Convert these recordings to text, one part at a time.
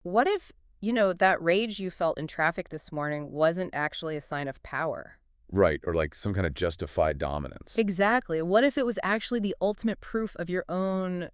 What if, that rage you felt in traffic this morning wasn't actually a sign of power? Right, or like some kind of justified dominance, Exactly. What if it was actually the ultimate proof of your own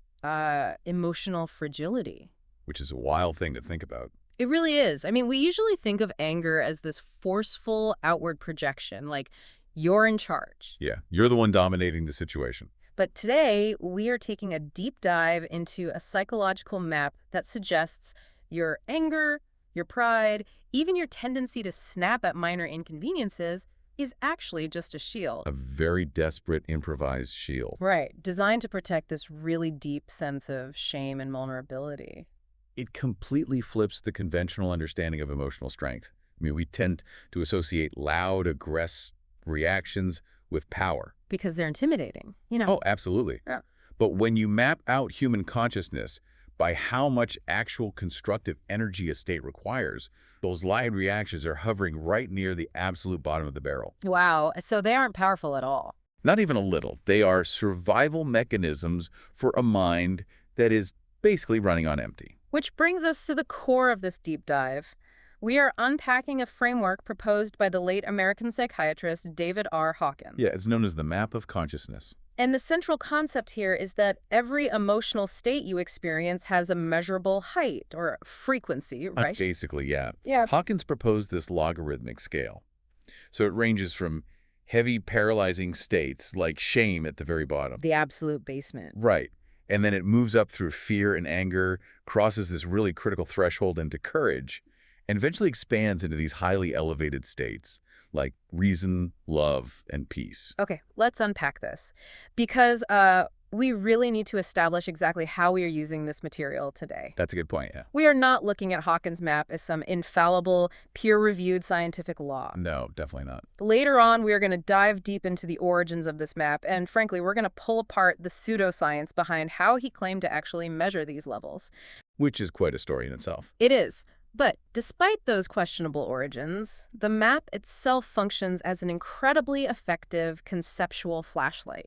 emotional fragility? which is a wild thing to think about. It really is. I mean, we usually think of anger as this forceful outward projection, like you're in charge. Yeah, you're the one dominating the situation. But today, we are taking a deep dive into a psychological map that suggests your anger, your pride, even your tendency to snap at minor inconveniences is actually just a shield. A very desperate improvised shield. Right, designed to protect this really deep sense of shame and vulnerability. It completely flips the conventional understanding of emotional strength. I mean, we tend to associate loud, aggressive reactions with power. Because they're intimidating. Oh, absolutely. Yeah. But when you map out human consciousness by how much actual constructive energy a state requires, those loud reactions are hovering right near the absolute bottom of the barrel. Wow, so they aren't powerful at all. Not even a little. They are survival mechanisms for a mind that is basically running on empty. Which brings us to the core of this deep dive. We are unpacking a framework proposed by the late American psychiatrist David R. Hawkins. Yeah, it's known as the map of consciousness. And the central concept here is that every emotional state you experience has a measurable height or frequency, right? Basically, yeah. Yeah. Hawkins proposed this logarithmic scale. So it ranges from heavy, paralyzing states like shame at the very bottom. The absolute basement. Right. And then it moves up through fear and anger, crosses this really critical threshold into courage, and eventually expands into these highly elevated states like reason, love, and peace. Okay, let's unpack this. Because we really need to establish exactly how we are using this material today. That's a good point, yeah. We are not looking at Hawkins' map as some infallible, peer-reviewed scientific law. No, definitely not. Later on, we are going to dive deep into the origins of this map, and frankly, we're going to pull apart the pseudoscience behind how he claimed to actually measure these levels. Which is quite a story in itself. It is. But despite those questionable origins, the map itself functions as an incredibly effective conceptual flashlight.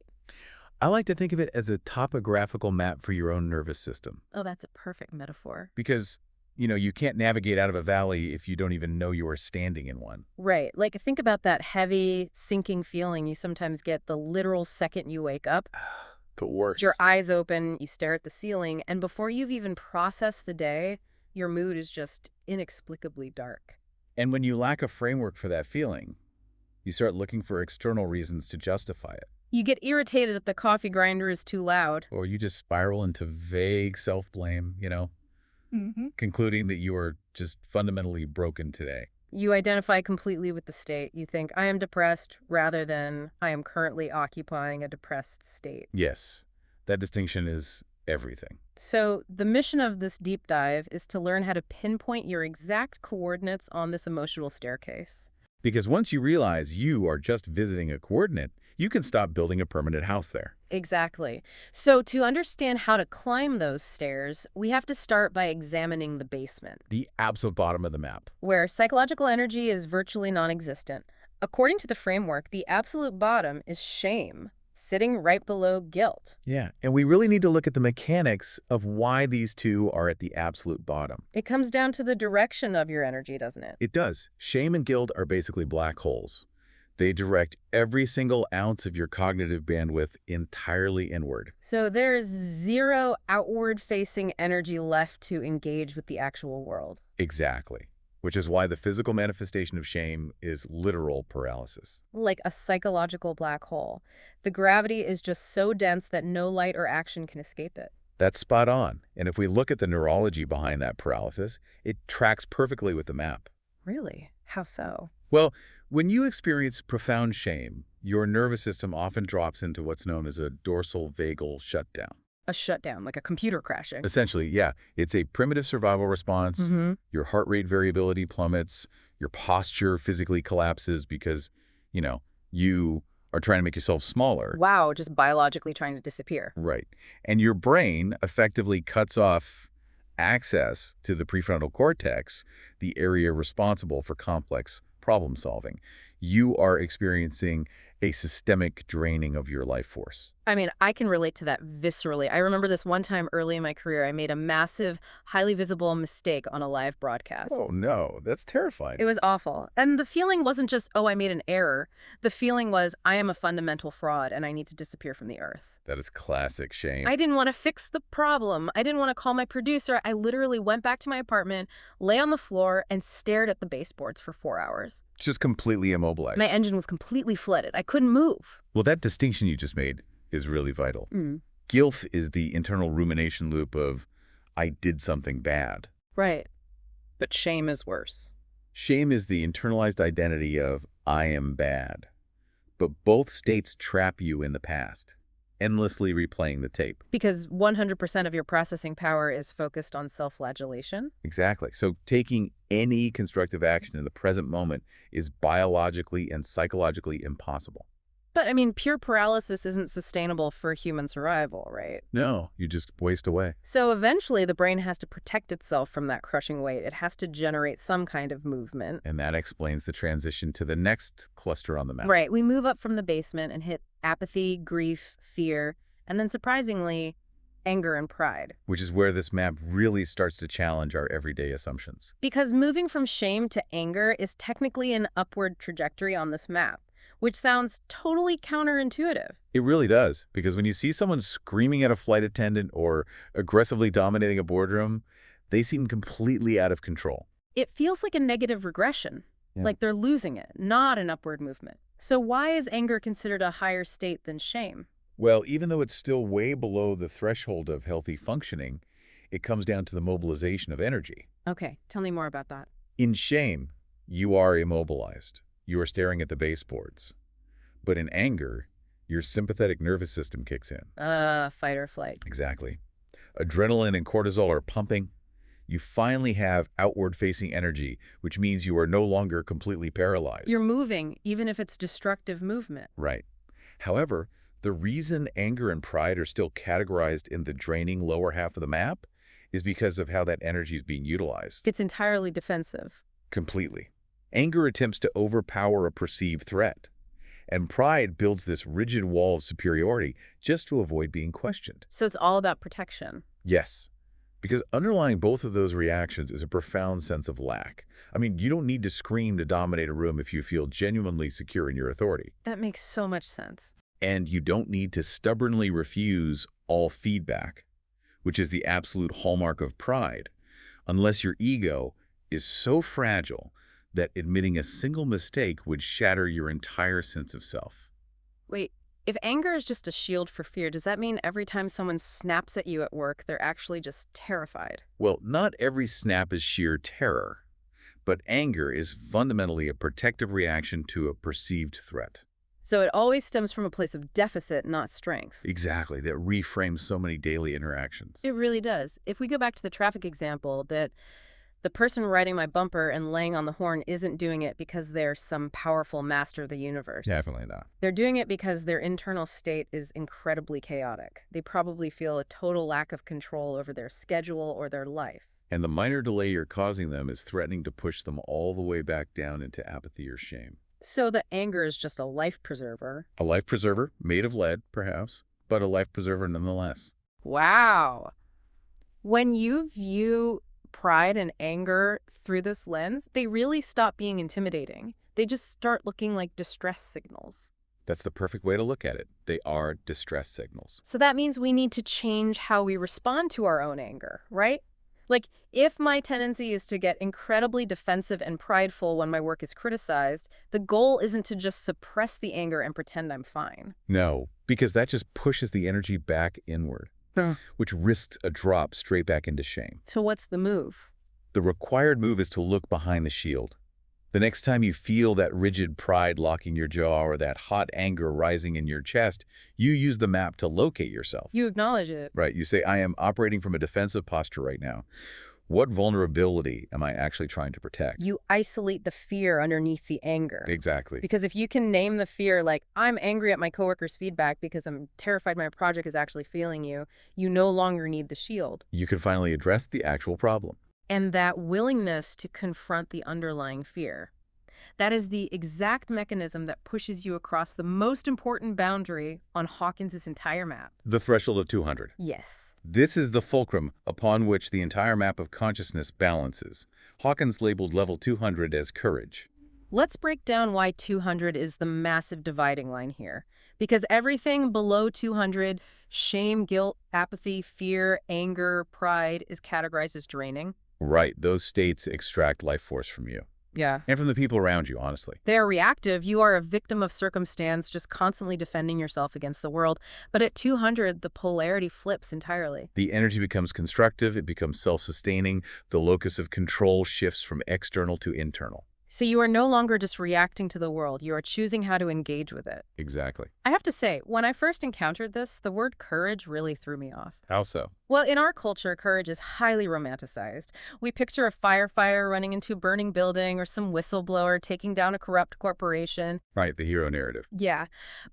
I like to think of it as a topographical map for your own nervous system. Oh, that's a perfect metaphor. Because, you can't navigate out of a valley if you don't even know you are standing in one. Right. Like, think about that heavy, sinking feeling you sometimes get the literal second you wake up. The worst. Your eyes open, you stare at the ceiling, and before you've even processed the day, your mood is just inexplicably dark. And when you lack a framework for that feeling, you start looking for external reasons to justify it. You get irritated that the coffee grinder is too loud. Or you just spiral into vague self-blame, concluding that you are just fundamentally broken today. You identify completely with the state. You think, I am depressed, rather than I am currently occupying a depressed state. Yes, that distinction is everything. So the mission of this deep dive is to learn how to pinpoint your exact coordinates on this emotional staircase. Because once you realize you are just visiting a coordinate, you can stop building a permanent house there. Exactly. So to understand how to climb those stairs, we have to start by examining the basement, The absolute bottom of the map. where psychological energy is virtually non-existent. According to the framework, the absolute bottom is shame, sitting right below guilt. Yeah, and we really need to look at the mechanics of why these two are at the absolute bottom. It comes down to the direction of your energy, doesn't it? It does. Shame and guilt are basically black holes. They direct every single ounce of your cognitive bandwidth entirely inward. So there's zero outward-facing energy left to engage with the actual world. Exactly. Which is why the physical manifestation of shame is literal paralysis. Like a psychological black hole. The gravity is just so dense that no light or action can escape it. That's spot on. And if we look at the neurology behind that paralysis, it tracks perfectly with the map. Really? How so? Well, when you experience profound shame, your nervous system often drops into what's known as a dorsal vagal shutdown. A shutdown, like a computer crashing. Essentially, yeah, it's a primitive survival response. Mm-hmm. Your heart rate variability plummets. Your posture physically collapses because, you are trying to make yourself smaller. Wow, just biologically trying to disappear. Right. And your brain effectively cuts off access to the prefrontal cortex, the area responsible for complex problem solving. You are experiencing a systemic draining of your life force. I mean, I can relate to that viscerally. I remember this one time early in my career, I made a massive, highly visible mistake on a live broadcast. Oh, no, that's terrifying. It was awful. And the feeling wasn't just, oh, I made an error. The feeling was, I am a fundamental fraud and I need to disappear from the earth. That is classic shame. I didn't want to fix the problem. I didn't want to call my producer. I literally went back to my apartment, lay on the floor, and stared at the baseboards for 4 hours. Just completely immobilized. My engine was completely flooded. I couldn't move. Well, that distinction you just made is really vital. Mm. Guilt is the internal rumination loop of, I did something bad. Right. But shame is worse. Shame is the internalized identity of, I am bad. But both states trap you in the past, endlessly replaying the tape. Because 100% of your processing power is focused on self-flagellation? Exactly. So taking any constructive action in the present moment is biologically and psychologically impossible. But, I mean, pure paralysis isn't sustainable for human survival, right? No, you just waste away. So eventually the brain has to protect itself from that crushing weight. It has to generate some kind of movement. And that explains the transition to the next cluster on the map. Right. We move up from the basement and hit apathy, grief, fear, and then surprisingly, anger and pride. Which is where this map really starts to challenge our everyday assumptions. Because moving from shame to anger is technically an upward trajectory on this map, which sounds totally counterintuitive. It really does, because when you see someone screaming at a flight attendant or aggressively dominating a boardroom, they seem completely out of control. It feels like a negative regression, Yeah. like they're losing it, not an upward movement. So why is anger considered a higher state than shame? Well, even though it's still way below the threshold of healthy functioning, it comes down to the mobilization of energy. Okay, tell me more about that. In shame, you are immobilized. You are staring at the baseboards. But in anger, your sympathetic nervous system kicks in. Fight or flight. Exactly. Adrenaline and cortisol are pumping. You finally have outward-facing energy, which means you are no longer completely paralyzed. You're moving, even if it's destructive movement. Right. However, the reason anger and pride are still categorized in the draining lower half of the map is because of how that energy is being utilized. It's entirely defensive. Completely. Anger attempts to overpower a perceived threat, and pride builds this rigid wall of superiority just to avoid being questioned. So it's all about protection. Yes, because underlying both of those reactions is a profound sense of lack. I mean, you don't need to scream to dominate a room if you feel genuinely secure in your authority. That makes so much sense. And you don't need to stubbornly refuse all feedback, which is the absolute hallmark of pride, unless your ego is so fragile that admitting a single mistake would shatter your entire sense of self. Wait, if anger is just a shield for fear, does that mean every time someone snaps at you at work, they're actually just terrified? Well, not every snap is sheer terror, but anger is fundamentally a protective reaction to a perceived threat. So it always stems from a place of deficit, not strength. Exactly, that reframes so many daily interactions. It really does. If we go back to the traffic example, that the person riding my bumper and laying on the horn isn't doing it because they're some powerful master of the universe. Definitely not. They're doing it because their internal state is incredibly chaotic. They probably feel a total lack of control over their schedule or their life. And the minor delay you're causing them is threatening to push them all the way back down into apathy or shame. So the anger is just a life preserver. A life preserver, made of lead, perhaps, but a life preserver nonetheless. Wow. When you view pride and anger through this lens, they really stop being intimidating. They just start looking like distress signals. That's the perfect way to look at it. They are distress signals. So that means we need to change how we respond to our own anger, right? Like, if my tendency is to get incredibly defensive and prideful when my work is criticized, the goal isn't to just suppress the anger and pretend I'm fine. No, because that just pushes the energy back inward, which risks a drop straight back into shame. So what's the move? The required move is to look behind the shield. The next time you feel that rigid pride locking your jaw or that hot anger rising in your chest, you use the map to locate yourself. You acknowledge it. Right. You say, I am operating from a defensive posture right now. What vulnerability am I actually trying to protect? You isolate the fear underneath the anger. Exactly. Because if you can name the fear, like, I'm angry at my coworker's feedback because I'm terrified my project is actually failing you, you no longer need the shield. You can finally address the actual problem. And that willingness to confront the underlying fear. That is the exact mechanism that pushes you across the most important boundary on Hawkins' entire map. The threshold of 200. Yes. This is the fulcrum upon which the entire map of consciousness balances. Hawkins labeled level 200 as courage. Let's break down why 200 is the massive dividing line here. Because everything below 200, shame, guilt, apathy, fear, anger, pride, is categorized as draining. Right, those states extract life force from you. Yeah. And from the people around you, honestly. They are reactive. You are a victim of circumstance, just constantly defending yourself against the world. But at 200, the polarity flips entirely. The energy becomes constructive, it becomes self-sustaining, the locus of control shifts from external to internal. So you are no longer just reacting to the world. You are choosing how to engage with it. Exactly. I have to say, when I first encountered this, the word courage really threw me off. How so? Well, in our culture, courage is highly romanticized. We picture a firefighter running into a burning building or some whistleblower taking down a corrupt corporation. Right, the hero narrative. Yeah,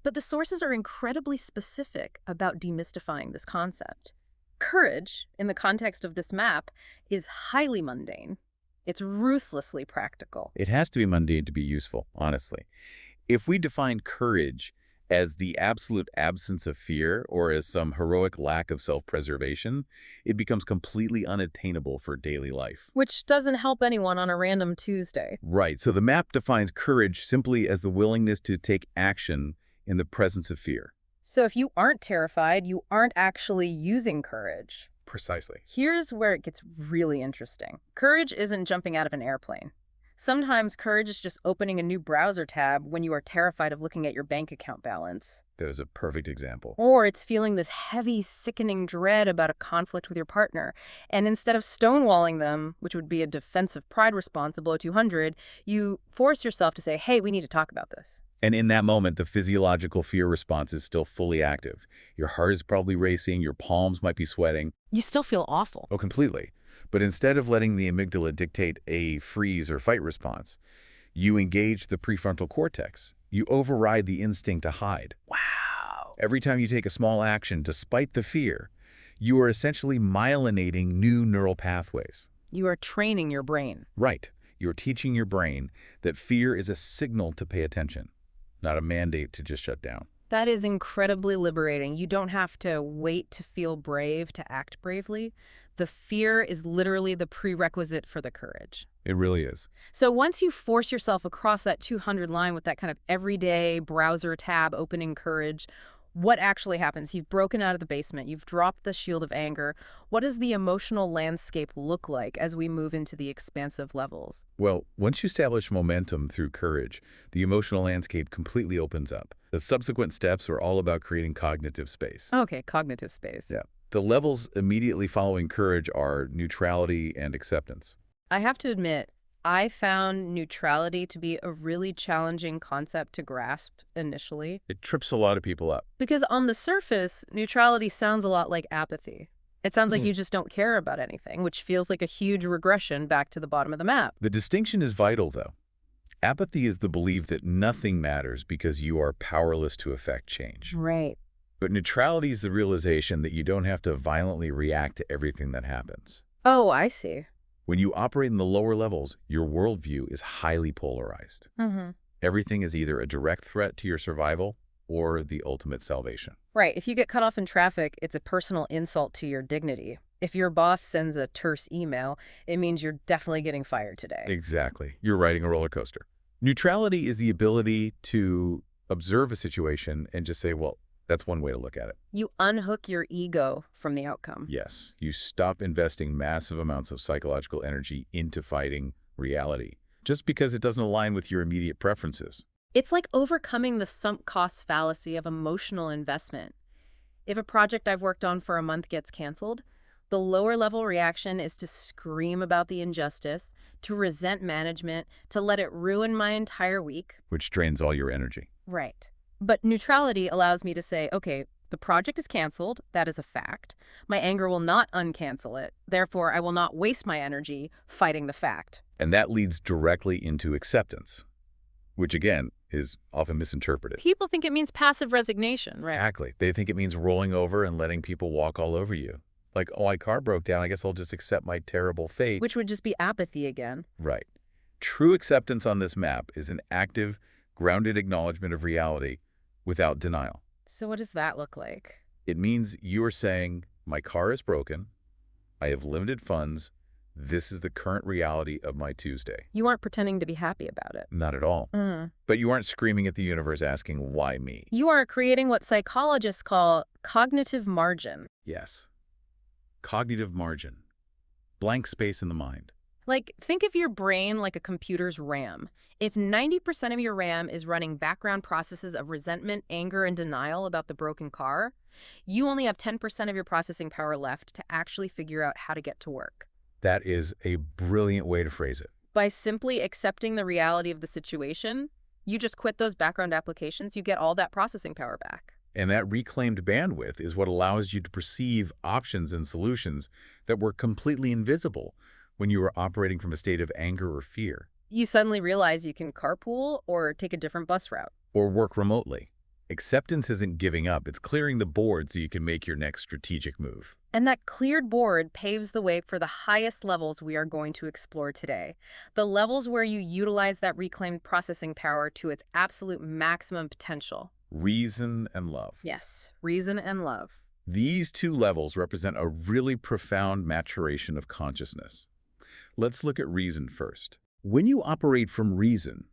but the sources are incredibly specific about demystifying this concept. Courage, in the context of this map, is highly mundane. It's ruthlessly practical. It has to be mundane to be useful, honestly. If we define courage as the absolute absence of fear or as some heroic lack of self-preservation, it becomes completely unattainable for daily life. Which doesn't help anyone on a random Tuesday. Right, so the map defines courage simply as the willingness to take action in the presence of fear. So if you aren't terrified, you aren't actually using courage. Precisely. Here's where it gets really interesting. Courage isn't jumping out of an airplane. Sometimes courage is just opening a new browser tab when you are terrified of looking at your bank account balance. That is a perfect example. Or it's feeling this heavy, sickening dread about a conflict with your partner. And instead of stonewalling them, which would be a defensive pride response below 200, you force yourself to say, hey, we need to talk about this. And in that moment, the physiological fear response is still fully active. Your heart is probably racing, your palms might be sweating. You still feel awful. Oh, completely. But instead of letting the amygdala dictate a freeze or fight response, you engage the prefrontal cortex. You override the instinct to hide. Wow. Every time you take a small action, despite the fear, you are essentially myelinating new neural pathways. You are training your brain. Right. You're teaching your brain that fear is a signal to pay attention, not a mandate to just shut down. That is incredibly liberating. You don't have to wait to feel brave to act bravely. The fear is literally the prerequisite for the courage. It really is. So once you force yourself across that 200 line with that kind of everyday browser tab opening courage, what actually happens? You've broken out of the basement. You've dropped the shield of anger. What does the emotional landscape look like as we move into the expansive levels? Well, once you establish momentum through courage, the emotional landscape completely opens up. The subsequent steps are all about creating cognitive space. Okay, cognitive space. Yeah. The levels immediately following courage are neutrality and acceptance. I have to admit, I found neutrality to be a really challenging concept to grasp initially. It trips a lot of people up. Because on the surface, neutrality sounds a lot like apathy. It sounds like you just don't care about anything, which feels like a huge regression back to the bottom of the map. The distinction is vital, though. Apathy is the belief that nothing matters because you are powerless to affect change. Right. But neutrality is the realization that you don't have to violently react to everything that happens. Oh, I see. When you operate in the lower levels, your worldview is highly polarized. Everything is either a direct threat to your survival or the ultimate salvation. Right. If you get cut off in traffic, it's a personal insult to your dignity. If your boss sends a terse email, it means you're definitely getting fired today. Exactly. You're riding a roller coaster. Neutrality is the ability to observe a situation and just say, well, that's one way to look at it. You unhook your ego from the outcome. Yes, you stop investing massive amounts of psychological energy into fighting reality just because it doesn't align with your immediate preferences. It's like overcoming the sunk cost fallacy of emotional investment. If a project I've worked on for a month gets canceled, the lower level reaction is to scream about the injustice, to resent management, to let it ruin my entire week. Which drains all your energy. Right. But neutrality allows me to say, okay, the project is canceled. That is a fact. My anger will not uncancel it. Therefore, I will not waste my energy fighting the fact. And that leads directly into acceptance, which again is often misinterpreted. People think it means passive resignation, right? Exactly. They think it means rolling over and letting people walk all over you. Like, oh, my car broke down. I guess I'll just accept my terrible fate. Which would just be apathy again. Right. True acceptance on this map is an active, grounded acknowledgement of reality without denial. So what does that look like? It means you are saying, my car is broken, I have limited funds, this is the current reality of my Tuesday. You aren't pretending to be happy about it. Not at all. But you aren't screaming at the universe asking, why me? You are creating what psychologists call cognitive margin. Yes. Cognitive margin. Blank space in the mind. Like, think of your brain like a computer's RAM. If 90% of your RAM is running background processes of resentment, anger, and denial about the broken car, you only have 10% of your processing power left to actually figure out how to get to work. That is a brilliant way to phrase it. By simply accepting the reality of the situation, you just quit those background applications, you get all that processing power back. And that reclaimed bandwidth is what allows you to perceive options and solutions that were completely invisible when you were operating from a state of anger or fear. You suddenly realize you can carpool or take a different bus route. Or work remotely. Acceptance isn't giving up, it's clearing the board so you can make your next strategic move. And that cleared board paves the way for the highest levels we are going to explore today. The levels where you utilize that reclaimed processing power to its absolute maximum potential. Reason and love. Yes, reason and love. These two levels represent a really profound maturation of consciousness. Let's look at reason first. When you operate from reason,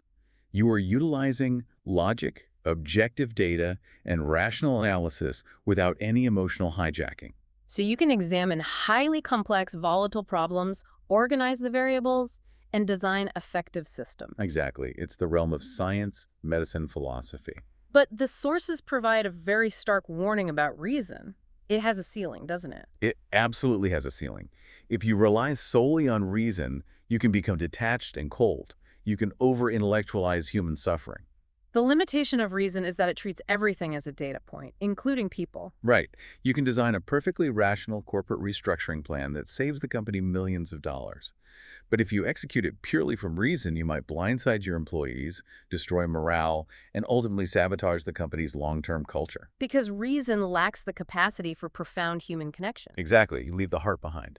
you are utilizing logic, objective data, and rational analysis without any emotional hijacking. So you can examine highly complex, volatile problems, organize the variables, and design effective systems. Exactly. It's the realm of science, medicine, philosophy. But the sources provide a very stark warning about reason. It has a ceiling, doesn't it? It absolutely has a ceiling. If you rely solely on reason, you can become detached and cold. You can over-intellectualize human suffering. The limitation of reason is that it treats everything as a data point, including people. Right. You can design a perfectly rational corporate restructuring plan that saves the company millions of dollars. But if you execute it purely from reason, you might blindside your employees, destroy morale, and ultimately sabotage the company's long-term culture. Because reason lacks the capacity for profound human connection. Exactly. You leave the heart behind.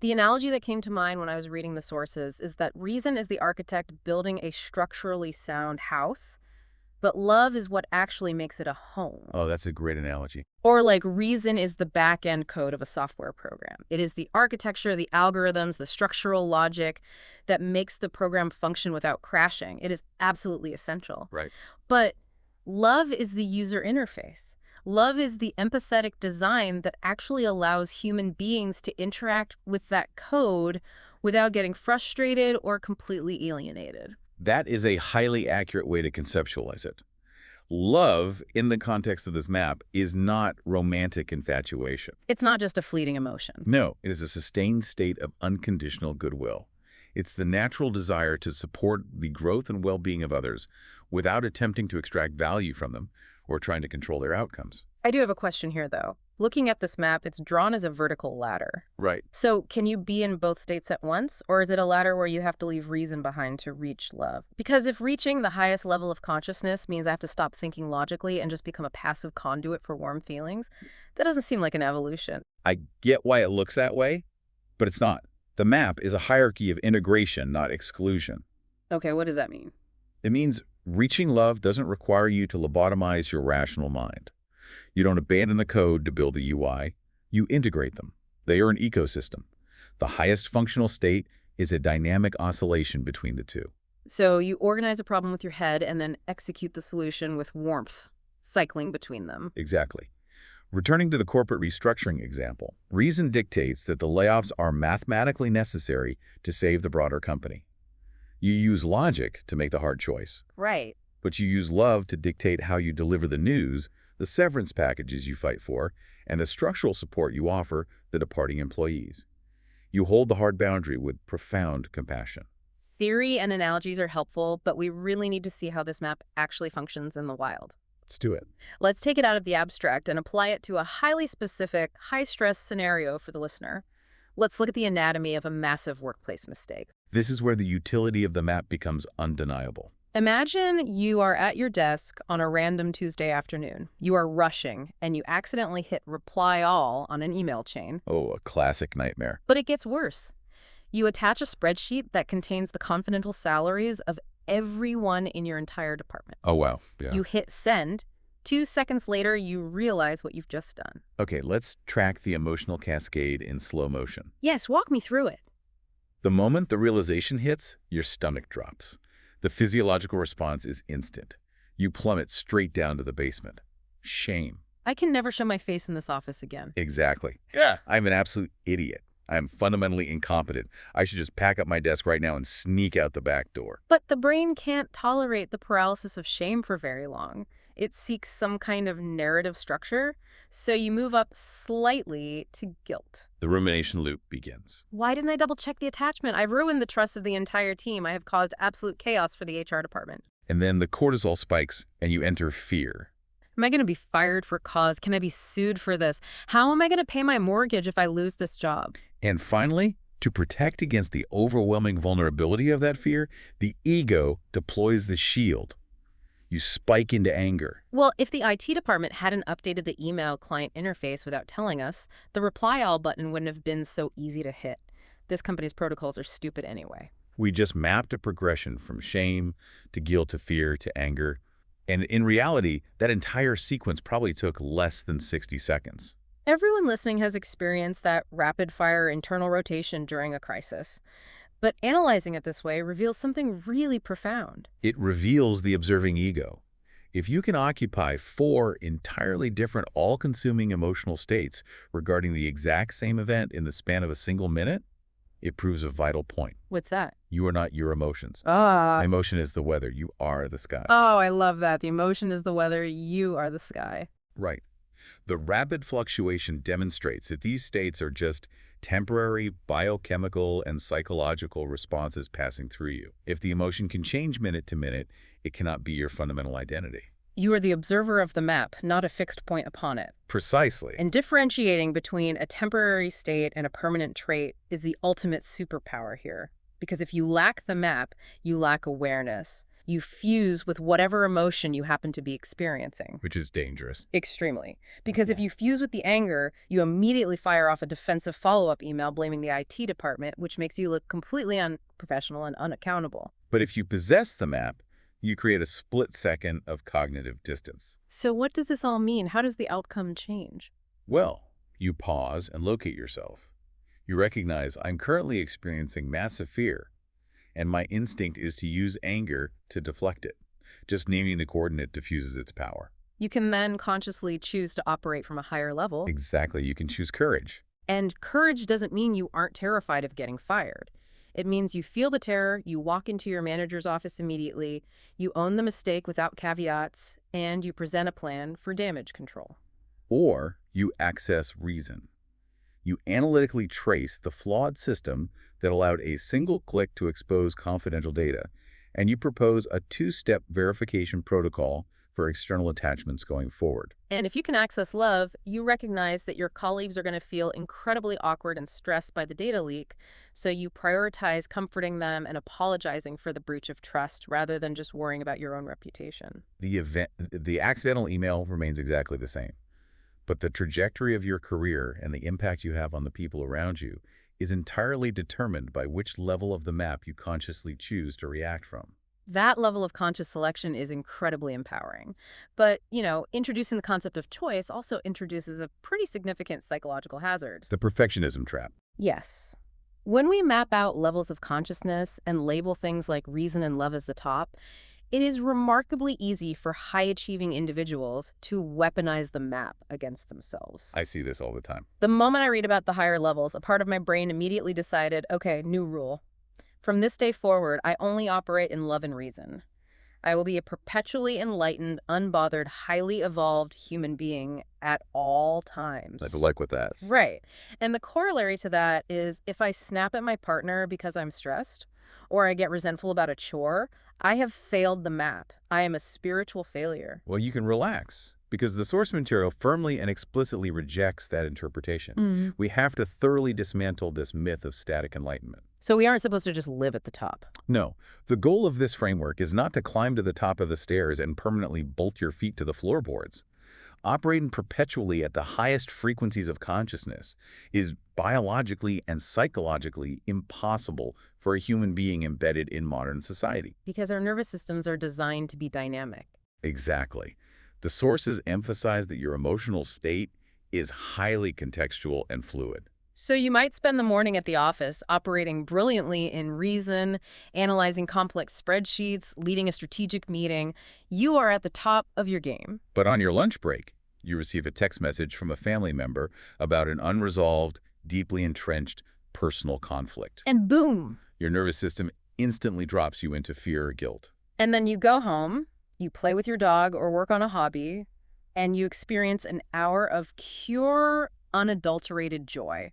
The analogy that came to mind when I was reading the sources is that reason is the architect building a structurally sound house, but love is what actually makes it a home. Oh, that's a great analogy. Or like reason is the back-end code of a software program. It is the architecture, the algorithms, the structural logic that makes the program function without crashing. It is absolutely essential. Right. But love is the user interface. Love is the empathetic design that actually allows human beings to interact with that code without getting frustrated or completely alienated. That is a highly accurate way to conceptualize it. Love, in the context of this map, is not romantic infatuation. It's not just a fleeting emotion. No, it is a sustained state of unconditional goodwill. It's the natural desire to support the growth and well-being of others without attempting to extract value from them or trying to control their outcomes. I do have a question here, though. Looking at this map, it's drawn as a vertical ladder. Right. So can you be in both states at once, or is it a ladder where you have to leave reason behind to reach love? Because if reaching the highest level of consciousness means I have to stop thinking logically and just become a passive conduit for warm feelings, that doesn't seem like an evolution. I get why it looks that way, but it's not. The map is a hierarchy of integration, not exclusion. Okay, what does that mean? It means reaching love doesn't require you to lobotomize your rational mind. You don't abandon the code to build the UI. You integrate them. They are an ecosystem. The highest functional state is a dynamic oscillation between the two. So you organize a problem with your head and then execute the solution with warmth, cycling between them. Exactly. Returning to the corporate restructuring example, reason dictates that the layoffs are mathematically necessary to save the broader company. You use logic to make the hard choice. Right. But you use love to dictate how you deliver the news, the severance packages you fight for, and the structural support you offer the departing employees. You hold the hard boundary with profound compassion. Theory and analogies are helpful, but we really need to see how this map actually functions in the wild. Let's do it. Let's take it out of the abstract and apply it to a highly specific, high-stress scenario for the listener. Let's look at the anatomy of a massive workplace mistake. This is where the utility of the map becomes undeniable. Imagine you are at your desk on a random Tuesday afternoon. You are rushing, and you accidentally hit reply all on an email chain. Oh, a classic nightmare. But it gets worse. You attach a spreadsheet that contains the confidential salaries of everyone in your entire department. Oh, wow. Yeah. You hit send. 2 seconds later, you realize what you've just done. Okay, let's track the emotional cascade in slow motion. Yes, walk me through it. The moment the realization hits, your stomach drops. The physiological response is instant. You plummet straight down to the basement. Shame. I can never show my face in this office again. Exactly. Yeah. I'm an absolute idiot. I am fundamentally incompetent. I should just pack up my desk right now and sneak out the back door. But the brain can't tolerate the paralysis of shame for very long. It seeks some kind of narrative structure, so you move up slightly to guilt. The rumination loop begins. Why didn't I double-check the attachment? I've ruined the trust of the entire team. I have caused absolute chaos for the HR department. And then the cortisol spikes and you enter fear. Am I going to be fired for cause? Can I be sued for this? How am I going to pay my mortgage if I lose this job? And finally, to protect against the overwhelming vulnerability of that fear, the ego deploys the shield. You spike into anger. Well, if the IT department hadn't updated the email client interface without telling us, the reply all button wouldn't have been so easy to hit. This company's protocols are stupid anyway. We just mapped a progression from shame to guilt to fear to anger. And in reality, that entire sequence probably took less than 60 seconds. Everyone listening has experienced that rapid-fire internal rotation during a crisis. But analyzing it this way reveals something really profound. It reveals the observing ego. If you can occupy 4 entirely different all-consuming emotional states regarding the exact same event in the span of a single minute, it proves a vital point. What's that? You are not your emotions. Emotion is the weather. You are the sky. Oh, I love that. The emotion is the weather. You are the sky. Right. The rapid fluctuation demonstrates that these states are just temporary biochemical and psychological responses passing through you. If the emotion can change minute to minute, it cannot be your fundamental identity. You are the observer of the map, not a fixed point upon it. Precisely. And differentiating between a temporary state and a permanent trait is the ultimate superpower here. Because if you lack the map, you lack awareness. You fuse with whatever emotion you happen to be experiencing. Which is dangerous. Extremely. Because if you fuse with the anger, you immediately fire off a defensive follow-up email blaming the IT department, which makes you look completely unprofessional and unaccountable. But if you possess the map, you create a split second of cognitive distance. So what does this all mean? How does the outcome change? Well, you pause and locate yourself. You recognize, I'm currently experiencing massive fear, and my instinct is to use anger to deflect it. Just naming the coordinate diffuses its power. You can then consciously choose to operate from a higher level. Exactly. You can choose courage. And courage doesn't mean you aren't terrified of getting fired. It means you feel the terror, you walk into your manager's office immediately, you own the mistake without caveats, and you present a plan for damage control. Or you access reason. You analytically trace the flawed system that allowed a single click to expose confidential data, and you propose a 2-step verification protocol for external attachments going forward. And if you can access love, you recognize that your colleagues are going to feel incredibly awkward and stressed by the data leak, so you prioritize comforting them and apologizing for the breach of trust rather than just worrying about your own reputation. The accidental email remains exactly the same, but the trajectory of your career and the impact you have on the people around you is entirely determined by which level of the map you consciously choose to react from. That level of conscious selection is incredibly empowering. But, introducing the concept of choice also introduces a pretty significant psychological hazard. The perfectionism trap. Yes. When we map out levels of consciousness and label things like reason and love as the top, it is remarkably easy for high-achieving individuals to weaponize the map against themselves. I see this all the time. The moment I read about the higher levels, a part of my brain immediately decided, okay, new rule. From this day forward, I only operate in love and reason. I will be a perpetually enlightened, unbothered, highly evolved human being at all times. I like with that. Right. And the corollary to that is if I snap at my partner because I'm stressed, or I get resentful about a chore, I have failed the map. I am a spiritual failure. Well, you can relax, because the source material firmly and explicitly rejects that interpretation. We have to thoroughly dismantle this myth of static enlightenment. So we aren't supposed to just live at the top. No. The goal of this framework is not to climb to the top of the stairs and permanently bolt your feet to the floorboards. operating perpetually at the highest frequencies of consciousness is biologically and psychologically impossible for a human being embedded in modern society. Because our nervous systems are designed to be dynamic. Exactly. The sources emphasize that your emotional state is highly contextual and fluid. So you might spend the morning at the office operating brilliantly in reason, analyzing complex spreadsheets, leading a strategic meeting. You are at the top of your game. But on your lunch break, you receive a text message from a family member about an unresolved, deeply entrenched personal conflict. And boom! Your nervous system instantly drops you into fear or guilt. And then you go home, you play with your dog or work on a hobby, and you experience an hour of pure, unadulterated joy.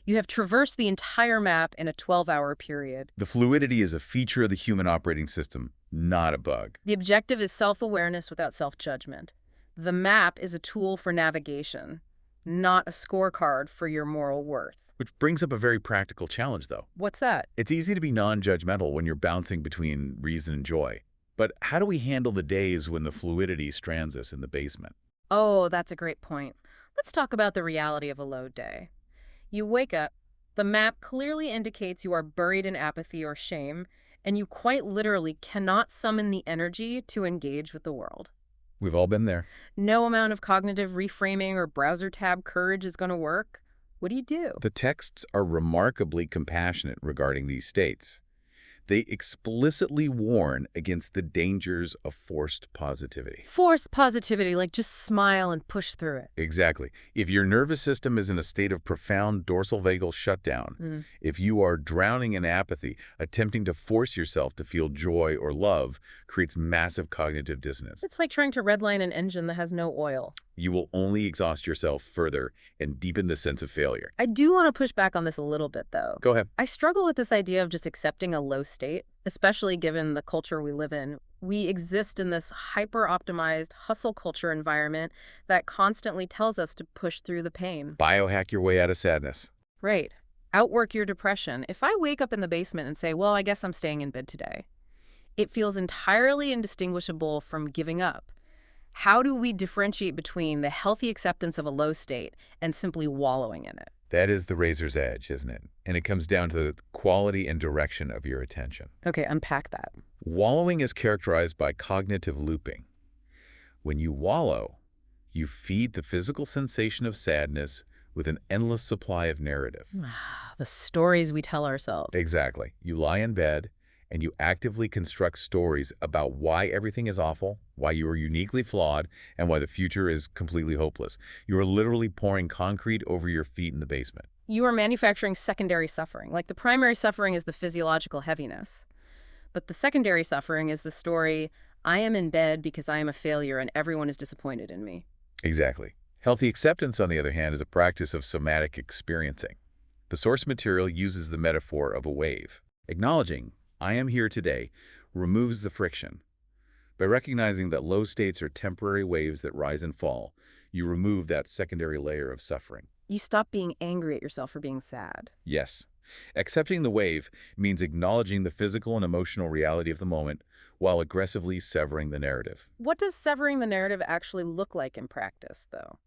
You have traversed the entire map in a 12-hour period. The fluidity is a feature of the human operating system, not a bug. The objective is self-awareness without self-judgment. The map is a tool for navigation, not a scorecard for your moral worth. Which brings up a very practical challenge, though. What's that? It's easy to be non-judgmental when you're bouncing between reason and joy. But how do we handle the days when the fluidity strands us in the basement? Oh, that's a great point. Let's talk about the reality of a low day. You wake up, the map clearly indicates you are buried in apathy or shame, and you quite literally cannot summon the energy to engage with the world. We've all been there. No amount of cognitive reframing or browser tab courage is going to work. What do? The texts are remarkably compassionate regarding these states. They explicitly warn against the dangers of forced positivity. Forced positivity, like just smile and push through it. Exactly. If your nervous system is in a state of profound dorsal vagal shutdown, if you are drowning in apathy, attempting to force yourself to feel joy or love creates massive cognitive dissonance. It's like trying to redline an engine that has no oil. You will only exhaust yourself further and deepen the sense of failure. I do want to push back on this a little bit, though. Go ahead. I struggle with this idea of just accepting a low state, especially given the culture we live in. We exist in this hyper-optimized hustle culture environment that constantly tells us to push through the pain. Biohack your way out of sadness. Right. Outwork your depression. If I wake up in the basement and say, well, I guess I'm staying in bed today, it feels entirely indistinguishable from giving up. How do we differentiate between the healthy acceptance of a low state and simply wallowing in it? That is the razor's edge, isn't it? And it comes down to the quality and direction of your attention. Okay, unpack that. Wallowing is characterized by cognitive looping. When you wallow, you feed the physical sensation of sadness with an endless supply of narrative. The stories we tell ourselves. Exactly. You lie in bed and you actively construct stories about why everything is awful, why you are uniquely flawed, and why the future is completely hopeless. You are literally pouring concrete over your feet in the basement. You are manufacturing secondary suffering. Like the primary suffering is the physiological heaviness. But the secondary suffering is the story, I am in bed because I am a failure and everyone is disappointed in me. Exactly. Healthy acceptance, on the other hand, is a practice of somatic experiencing. The source material uses the metaphor of a wave. Acknowledging, I am here today, removes the friction. By recognizing that low states are temporary waves that rise and fall, you remove that secondary layer of suffering. You stop being angry at yourself for being sad. Yes. Accepting the wave means acknowledging the physical and emotional reality of the moment while aggressively severing the narrative. What does severing the narrative actually look like in practice, though?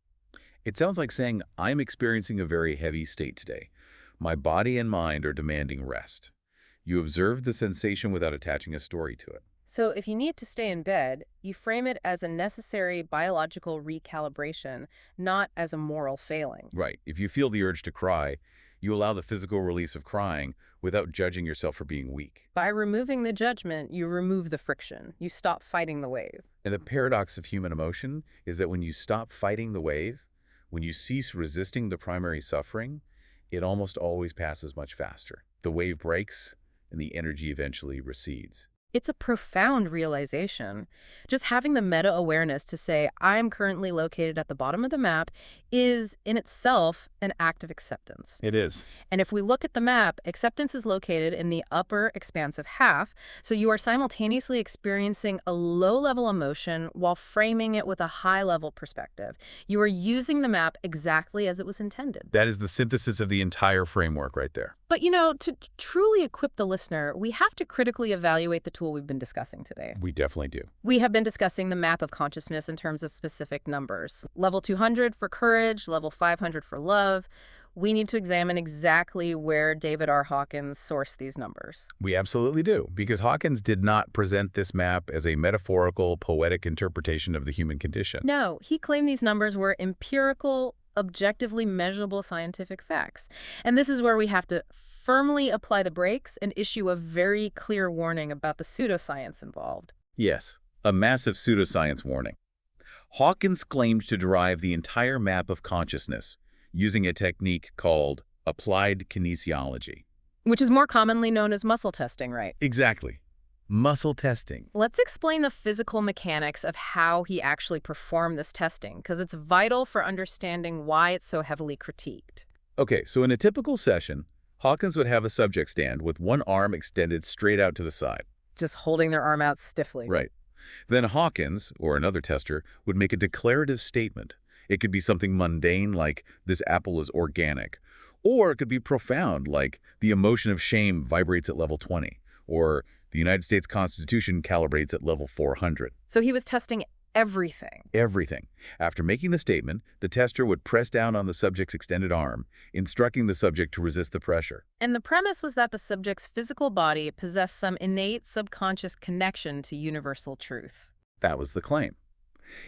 It sounds like saying, I'm experiencing a very heavy state today. My body and mind are demanding rest. You observe the sensation without attaching a story to it. So if you need to stay in bed, you frame it as a necessary biological recalibration, not as a moral failing. Right. If you feel the urge to cry, you allow the physical release of crying without judging yourself for being weak. By removing the judgment, you remove the friction. You stop fighting the wave. And the paradox of human emotion is that when you stop fighting the wave, when you cease resisting the primary suffering, it almost always passes much faster. The wave breaks, and the energy eventually recedes. It's a profound realization. Just having the meta-awareness to say, I'm currently located at the bottom of the map, is in itself an act of acceptance. It is. And if we look at the map, acceptance is located in the upper expansive half, so you are simultaneously experiencing a low-level emotion while framing it with a high-level perspective. You are using the map exactly as it was intended. That is the synthesis of the entire framework right there. But, to truly equip the listener, we have to critically evaluate the tool we've been discussing today. We definitely do. We have been discussing the map of consciousness in terms of specific numbers. Level 200 for courage, level 500 for love. We need to examine exactly where David R. Hawkins sourced these numbers. We absolutely do, because Hawkins did not present this map as a metaphorical, poetic interpretation of the human condition. No, he claimed these numbers were empirical, objectively measurable scientific facts. And this is where we have to firmly apply the brakes and issue a very clear warning about the pseudoscience involved. Yes, a massive pseudoscience warning. Hawkins claimed to derive the entire map of consciousness using a technique called applied kinesiology. Which is more commonly known as muscle testing, right? Exactly. Muscle testing. Let's explain the physical mechanics of how he actually performed this testing, because it's vital for understanding why it's so heavily critiqued. Okay, so in a typical session, Hawkins would have a subject stand with one arm extended straight out to the side. Just holding their arm out stiffly. Right. Then Hawkins, or another tester, would make a declarative statement. It could be something mundane like, this apple is organic. Or it could be profound like, the emotion of shame vibrates at level 20. Or the United States Constitution calibrates at level 400. So he was testing everything. Everything. After making the statement, the tester would press down on the subject's extended arm, instructing the subject to resist the pressure. And the premise was that the subject's physical body possessed some innate subconscious connection to universal truth. That was the claim.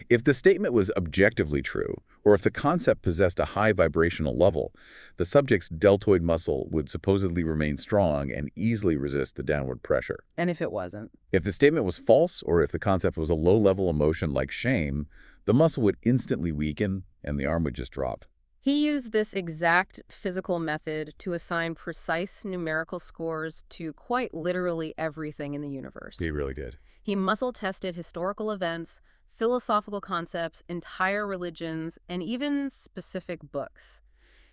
If the statement was objectively true, or if the concept possessed a high vibrational level, the subject's deltoid muscle would supposedly remain strong and easily resist the downward pressure. And if it wasn't? If the statement was false, or if the concept was a low-level emotion like shame, the muscle would instantly weaken and the arm would just drop. He used this exact physical method to assign precise numerical scores to quite literally everything in the universe. He really did. He muscle-tested historical events, philosophical concepts, entire religions, and even specific books.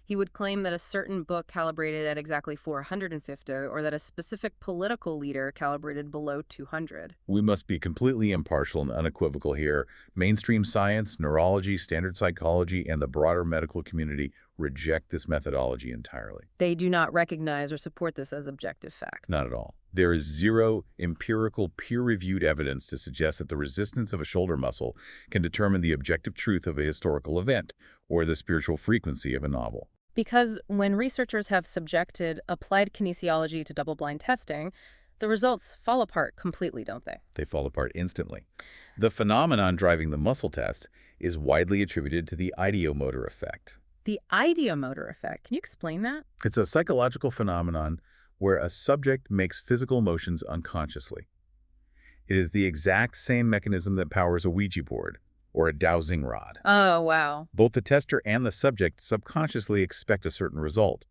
He would claim that a certain book calibrated at exactly 450, or that a specific political leader calibrated below 200. We must be completely impartial and unequivocal here. Mainstream science, neurology, standard psychology, and the broader medical community reject this methodology entirely. They do not recognize or support this as objective fact. Not at all. There is zero empirical, peer-reviewed evidence to suggest that the resistance of a shoulder muscle can determine the objective truth of a historical event or the spiritual frequency of a novel. Because when researchers have subjected applied kinesiology to double-blind testing, the results fall apart completely, don't they? They fall apart instantly. The phenomenon driving the muscle test is widely attributed to the ideomotor effect. The ideomotor effect. Can you explain that? It's a psychological phenomenon where a subject makes physical motions unconsciously. It is the exact same mechanism that powers a Ouija board or a dowsing rod. Oh, wow. Both the tester and the subject subconsciously expect a certain result,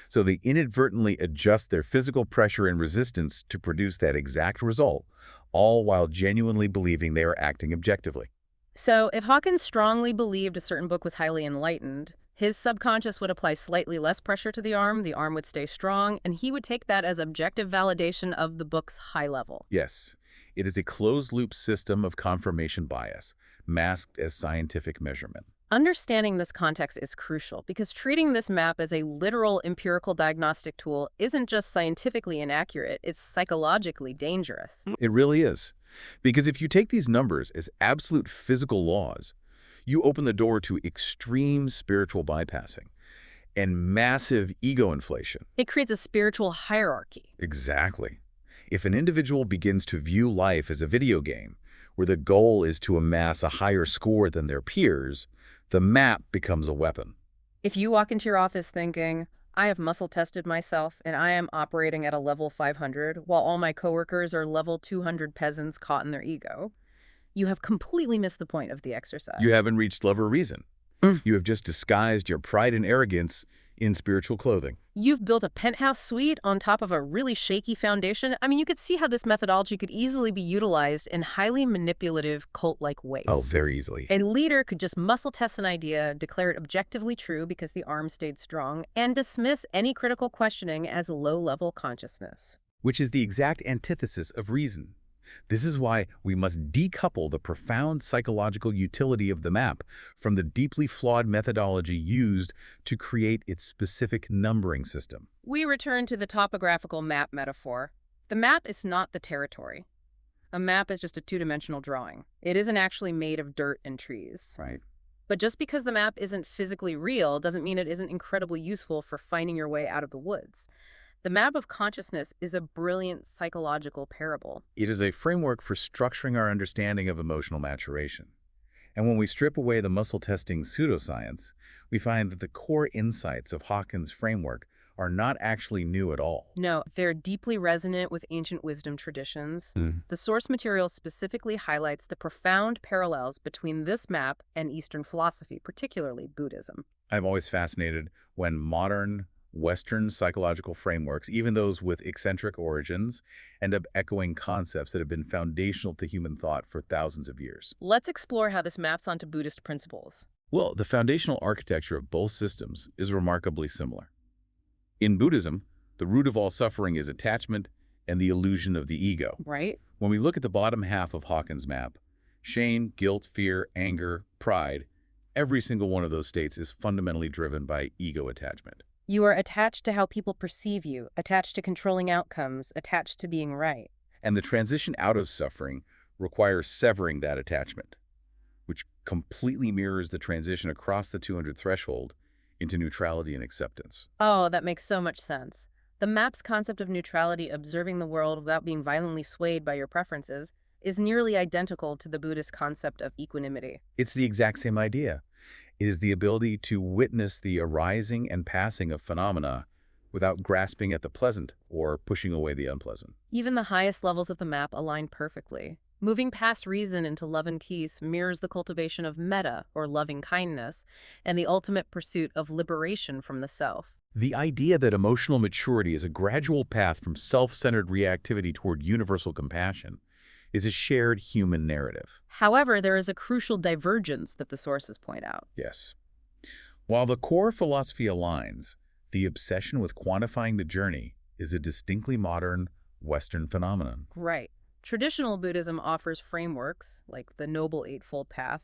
so they inadvertently adjust their physical pressure and resistance to produce that exact result, all while genuinely believing they are acting objectively. So if Hawkins strongly believed a certain book was highly enlightened, his subconscious would apply slightly less pressure to the arm would stay strong, and he would take that as objective validation of the book's high level. Yes, it is a closed-loop system of confirmation bias, masked as scientific measurement. Understanding this context is crucial because treating this map as a literal empirical diagnostic tool isn't just scientifically inaccurate, it's psychologically dangerous. It really is. Because if you take these numbers as absolute physical laws, you open the door to extreme spiritual bypassing and massive ego inflation. It creates a spiritual hierarchy. Exactly. If an individual begins to view life as a video game, where the goal is to amass a higher score than their peers, the map becomes a weapon. If you walk into your office thinking, I have muscle tested myself and I am operating at a level 500 while all my coworkers are level 200 peasants caught in their ego, you have completely missed the point of the exercise. You haven't reached level reason. You have just disguised your pride and arrogance in spiritual clothing. You've built a penthouse suite on top of a really shaky foundation. I mean, you could see how this methodology could easily be utilized in highly manipulative cult-like ways. Oh, very easily. A leader could just muscle test an idea, declare it objectively true because the arm stayed strong, and dismiss any critical questioning as low-level consciousness. Which is the exact antithesis of reason. This is why we must decouple the profound psychological utility of the map from the deeply flawed methodology used to create its specific numbering system. We return to the topographical map metaphor. The map is not the territory. A map is just a two-dimensional drawing. It isn't actually made of dirt and trees. Right. But just because the map isn't physically real doesn't mean it isn't incredibly useful for finding your way out of the woods. The map of consciousness is a brilliant psychological parable. It is a framework for structuring our understanding of emotional maturation. And when we strip away the muscle-testing pseudoscience, we find that the core insights of Hawkins' framework are not actually new at all. No, they're deeply resonant with ancient wisdom traditions. The source material specifically highlights the profound parallels between this map and Eastern philosophy, particularly Buddhism. I'm always fascinated when modern Western psychological frameworks, even those with eccentric origins, end up echoing concepts that have been foundational to human thought for thousands of years. Let's explore how this maps onto Buddhist principles. Well, the foundational architecture of both systems is remarkably similar. In Buddhism, the root of all suffering is attachment and the illusion of the ego. Right? When we look at the bottom half of Hawkins' map, shame, guilt, fear, anger, pride, every single one of those states is fundamentally driven by ego attachment. You are attached to how people perceive you, attached to controlling outcomes, attached to being right. And the transition out of suffering requires severing that attachment, which completely mirrors the transition across the 200 threshold into neutrality and acceptance. Oh, that makes so much sense. The map's concept of neutrality, observing the world without being violently swayed by your preferences, is nearly identical to the Buddhist concept of equanimity. It's the exact same idea. It is the ability to witness the arising and passing of phenomena without grasping at the pleasant or pushing away the unpleasant. Even the highest levels of the map align perfectly. Moving past reason into love and peace mirrors the cultivation of metta, or loving kindness, and the ultimate pursuit of liberation from the self. The idea that emotional maturity is a gradual path from self-centered reactivity toward universal compassion is a shared human narrative. However, there is a crucial divergence that the sources point out. Yes. While the core philosophy aligns, the obsession with quantifying the journey is a distinctly modern Western phenomenon. Right. Traditional Buddhism offers frameworks, like the Noble Eightfold Path,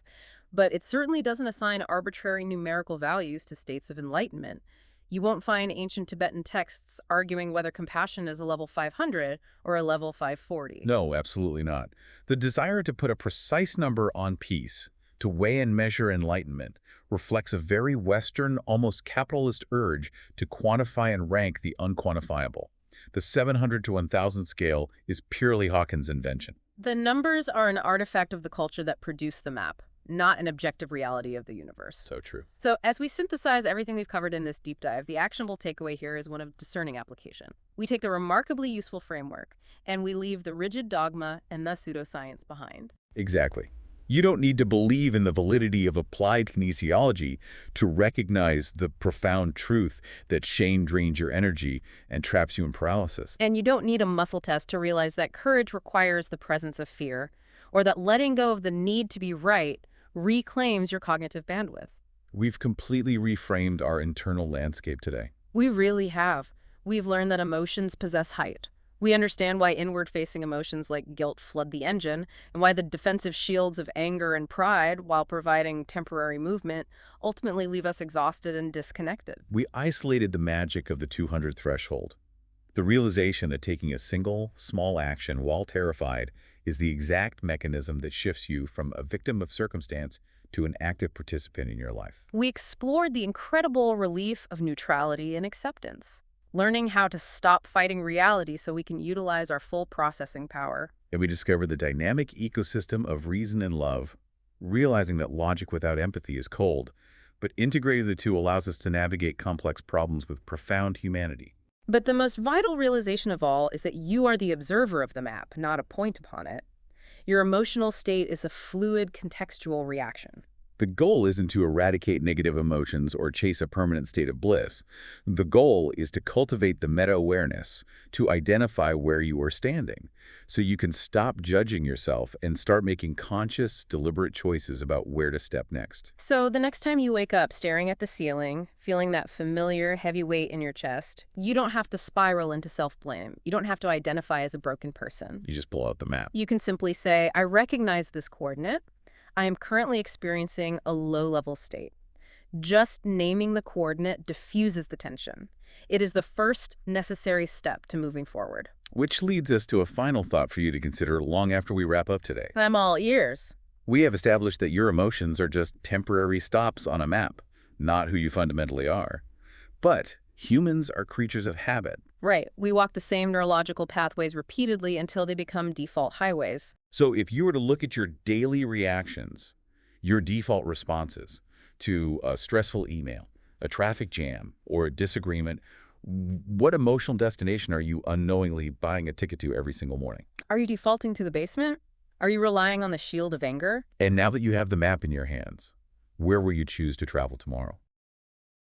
but it certainly doesn't assign arbitrary numerical values to states of enlightenment. You won't find ancient Tibetan texts arguing whether compassion is a level 500 or a level 540. No, absolutely not. The desire to put a precise number on peace, to weigh and measure enlightenment, reflects a very Western, almost capitalist urge to quantify and rank the unquantifiable. The 700 to 1,000 scale is purely Hawkins' invention. The numbers are an artifact of the culture that produced the map, not an objective reality of the universe. So true. So as we synthesize everything we've covered in this deep dive, the actionable takeaway here is one of discerning application. We take the remarkably useful framework, and we leave the rigid dogma and the pseudoscience behind. Exactly. You don't need to believe in the validity of applied kinesiology to recognize the profound truth that shame drains your energy and traps you in paralysis. And you don't need a muscle test to realize that courage requires the presence of fear, or that letting go of the need to be right reclaims your cognitive bandwidth. We've completely reframed our internal landscape today. We really have. We've learned that emotions possess height. We understand why inward-facing emotions like guilt flood the engine, and why the defensive shields of anger and pride, while providing temporary movement, ultimately leave us exhausted and disconnected. We isolated the magic of the 200 threshold. The realization that taking a single, small action while terrified is the exact mechanism that shifts you from a victim of circumstance to an active participant in your life. We explored the incredible relief of neutrality and acceptance, learning how to stop fighting reality so we can utilize our full processing power. And we discovered the dynamic ecosystem of reason and love, realizing that logic without empathy is cold, but integrating the two allows us to navigate complex problems with profound humanity. But the most vital realization of all is that you are the observer of the map, not a point upon it. Your emotional state is a fluid, contextual reaction. The goal isn't to eradicate negative emotions or chase a permanent state of bliss. The goal is to cultivate the meta-awareness, to identify where you are standing, so you can stop judging yourself and start making conscious, deliberate choices about where to step next. So the next time you wake up staring at the ceiling, feeling that familiar heavy weight in your chest, you don't have to spiral into self-blame. You don't have to identify as a broken person. You just pull out the map. You can simply say, I recognize this coordinate. I am currently experiencing a low-level state. Just naming the coordinate diffuses the tension. It is the first necessary step to moving forward. Which leads us to a final thought for you to consider long after we wrap up today. I'm all ears. We have established that your emotions are just temporary stops on a map, not who you fundamentally are. But humans are creatures of habit. Right. We walk the same neurological pathways repeatedly until they become default highways. So if you were to look at your daily reactions, your default responses to a stressful email, a traffic jam, or a disagreement, what emotional destination are you unknowingly buying a ticket to every single morning? Are you defaulting to the basement? Are you relying on the shield of anger? And now that you have the map in your hands, where will you choose to travel tomorrow?